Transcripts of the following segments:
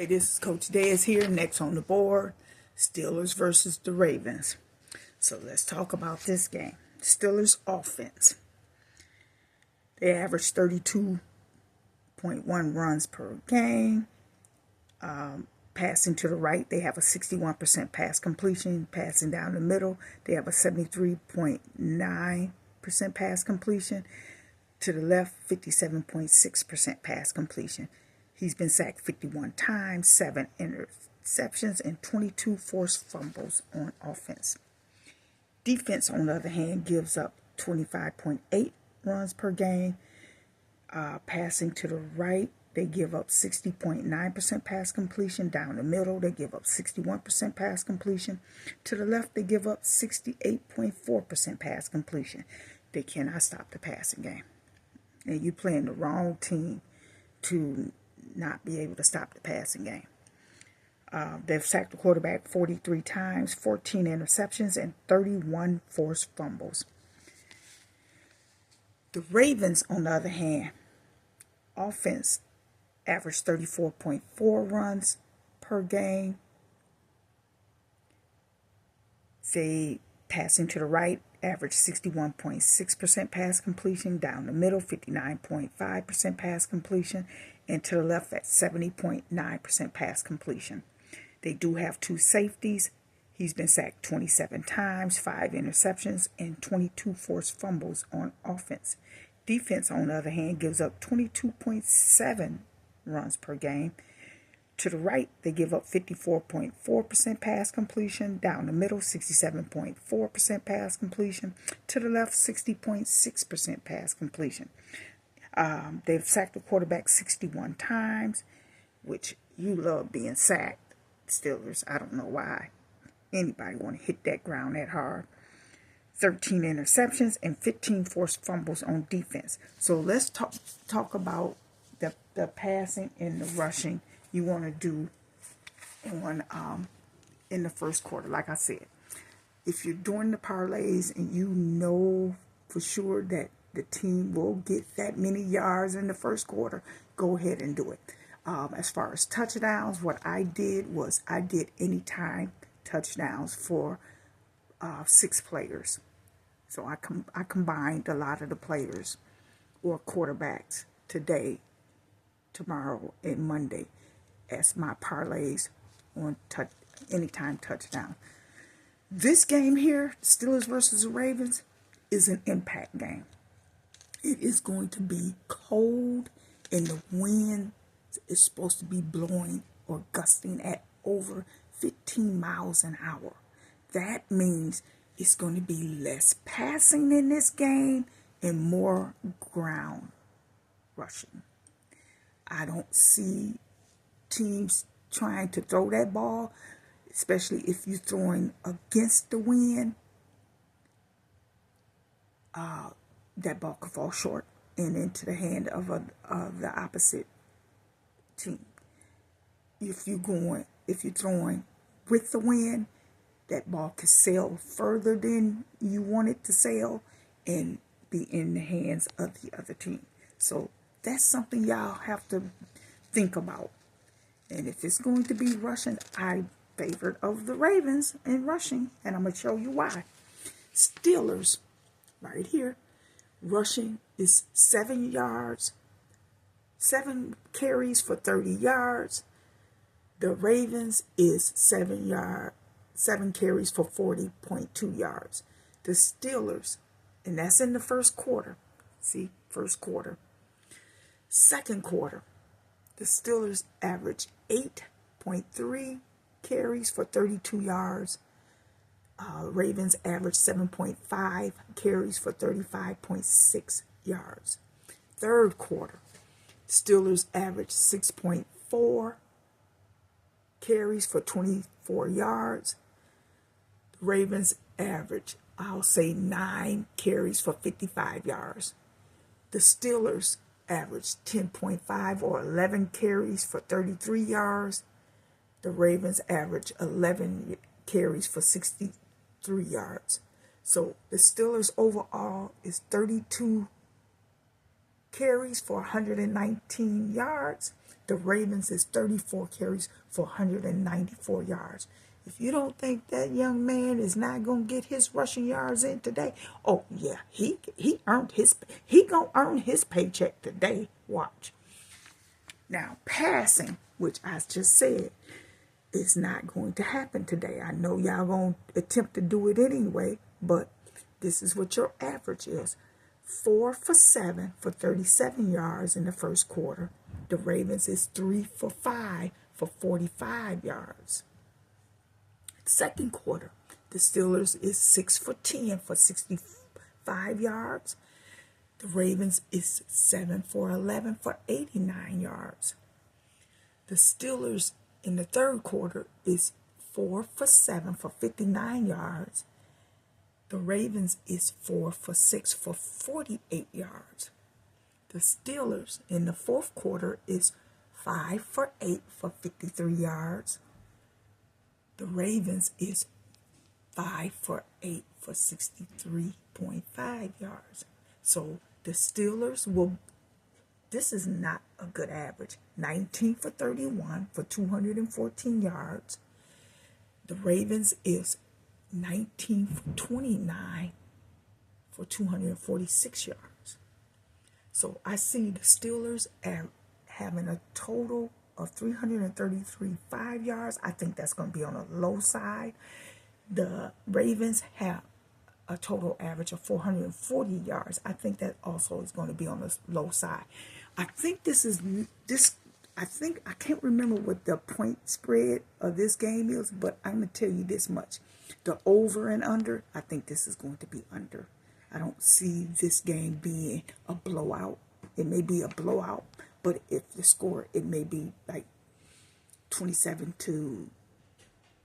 Hey, this is Coach Dez here. Next on the board, Steelers versus the Ravens. So let's talk about this game. Steelers offense. They average 32.1 runs per game. Passing to the right, they have a 61% pass completion. Passing down the middle, they have a 73.9% pass completion. To the left, 57.6% pass completion. He's been sacked 51 times, 7 interceptions, and 22 forced fumbles on offense. Defense, on the other hand, gives up 25.8 runs per game. Passing to the right, they give up 60.9% pass completion. Down the middle, they give up 61% pass completion. To the left, they give up 68.4% pass completion. They cannot stop the passing game. And you're playing the wrong team to not be able to stop the passing game. They've sacked the quarterback 43 times, 14 interceptions, and 31 forced fumbles. The Ravens, on the other hand, offense averaged 34.4 runs per game. They passing to the right, average 61.6% pass completion. Down the middle, 59.5% pass completion. And to the left at 70.9% pass completion. They do have 2 safeties. He's been sacked 27 times, 5 interceptions, and 22 forced fumbles on offense. Defense, on the other hand, gives up 22.7 runs per game. To the right, they give up 54.4% pass completion. Down the middle, 67.4% pass completion. To the left, 60.6% pass completion. They've sacked the quarterback 61 times, which you love being sacked, Steelers. I don't know why anybody want to hit that ground that hard. 13 interceptions and 15 forced fumbles on defense. So let's talk about the passing and the rushing you want to do in the first quarter. Like I said, if you're doing the parlays and you know for sure that the team will get that many yards in the first quarter, go ahead and do it. As far as touchdowns, what I did was I did anytime touchdowns for 6 players. So I combined a lot of the players or quarterbacks today, tomorrow, and Monday as my parlays on anytime touchdown. This game here, Steelers versus the Ravens, is an impact game. It is going to be cold, and the wind is supposed to be blowing or gusting at over 15 miles an hour. That means it's going to be less passing in this game and more ground rushing. I don't see teams trying to throw that ball, especially if you're throwing against the wind. That ball could fall short and into the hand of the opposite team. If you're throwing with the wind, that ball could sail further than you want it to sail and be in the hands of the other team. So that's something y'all have to think about. And if it's going to be rushing, I favored of the Ravens in rushing, and I'm going to show you why. Steelers, right here, rushing is 7 yards, 7 carries for 30 yards. The Ravens is 7 carries for 40.2 yards. The Steelers, and that's in the first quarter. See, first quarter. Second quarter, the Steelers average 8.3 carries for 32 yards. Ravens average 7.5 carries for 35.6 yards. Third quarter, Steelers average 6.4 carries for 24 yards. Ravens average, I'll say, 9 carries for 55 yards. The Steelers average 10.5 or 11 carries for 33 yards. The Ravens average 11 carries for 63 yards. So the Steelers overall is 32 carries for 119 yards. The Ravens is 34 carries for 194 yards. If you don't think that young man is not gonna get his rushing yards in today, oh yeah, he gonna earn his paycheck today. Watch. Now passing, which I just said, is not going to happen today. I know y'all gonna attempt to do it anyway, but this is what your average is. 4 for 7 for 37 yards in the first quarter. The Ravens is 3 for 5 for 45 yards. Second quarter, the Steelers is 6 for 10 for 65 yards. The Ravens is 7 for 11 for 89 yards. The Steelers in the third quarter is 4 for 7 for 59 yards. The Ravens is 4 for 6 for 48 yards. The Steelers in the fourth quarter is 5 for 8 for 53 yards. The Ravens is 5 for 8 for 63.5 yards. So the Steelers will, this is not a good average. 19 for 31 for 214 yards. The Ravens is 19 for 29 for 246 yards. So I see the Steelers having a total of 333 5 yards. I think that's going to be on the low side. The Ravens have a total average of 440 yards. I think that also is going to be on the low side. I think I can't remember what the point spread of this game is, but I'm going to tell you this much. The over and under, I think this is going to be under. I don't see this game being a blowout. It may be a blowout, but if the score, it may be like 27 to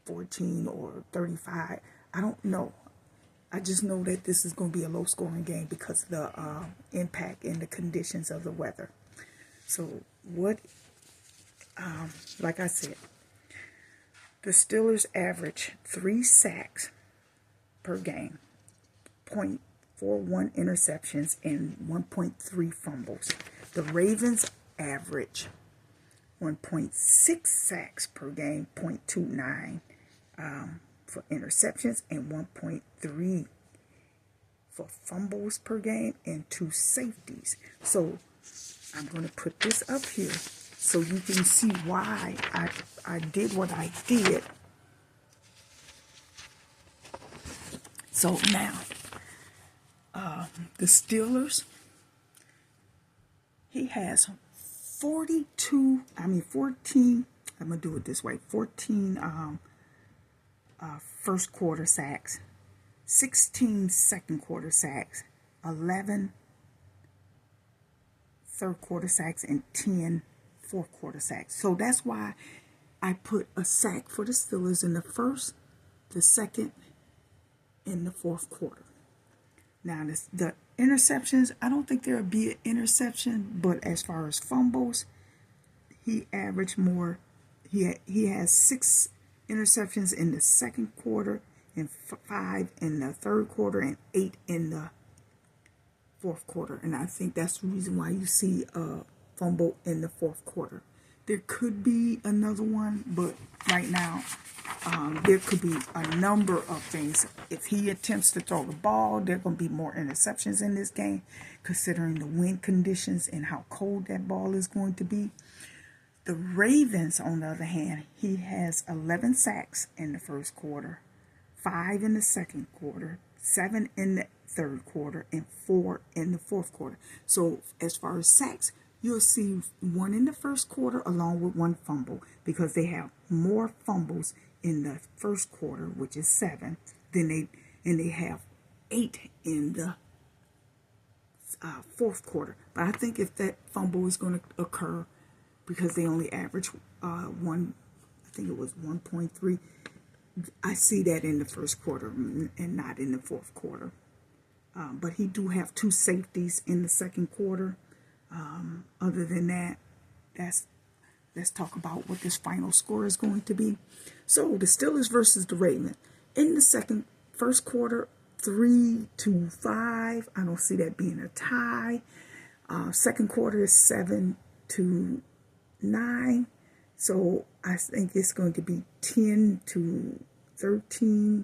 14 or 35. I don't know. I just know that this is going to be a low scoring game because of the impact and the conditions of the weather. So like I said, the Steelers average 3 sacks per game, 0.41 interceptions, and 1.3 fumbles. The Ravens average 1.6 sacks per game, 0.29 for interceptions, and 1.3 for fumbles per game, and 2 safeties. So I'm going to put this up here so you can see why I did what I did. So now, the Steelers, he has 14, I'm going to do it this way, 14 first quarter sacks, 16 second quarter sacks, 11 third quarter sacks, and 10 fourth quarter sacks. So that's why I put a sack for the Steelers in the first, the second, and the fourth quarter. Now the interceptions, I don't think there'll be an interception, but as far as fumbles, he averaged more. He has 6 interceptions in the second quarter, and 5 in the third quarter, and 8 in the fourth quarter. And I think that's the reason why you see a fumble in the fourth quarter. There could be another one, but right now there could be a number of things. If he attempts to throw the ball, there are going to be more interceptions in this game, considering the wind conditions and how cold that ball is going to be. The Ravens, on the other hand, he has 11 sacks in the first quarter, 5 in the second quarter, 7 in the third quarter, and 4 in the fourth quarter. So as far as sacks, you'll see 1 in the first quarter along with 1 fumble, because they have more fumbles in the first quarter, which is 7, than they have 8 in the fourth quarter. But I think if that fumble is going to occur, because they only average 1, I think it was 1.3, I see that in the first quarter and not in the fourth quarter. But he do have 2 safeties in the second quarter. Other than that, let's talk about what this final score is going to be. So the Steelers versus the Ravens in the first quarter, 3-5. I don't see that being a tie. Second quarter is 7-6. 9. So I think it's going to be 10-13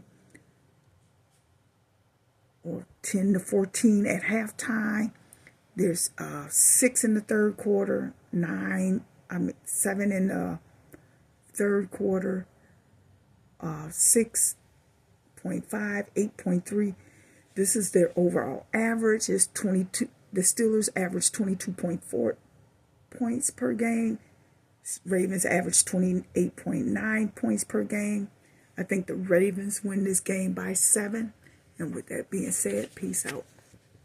or 10-14 at halftime. There's 6 in the third quarter, 7 in the third quarter, 6.5, 8.3. This is their overall average. Is 22. The Steelers average 22.4 points per game. Ravens average 28.9 points per game. I think the Ravens win this game by 7. And with that being said, peace out.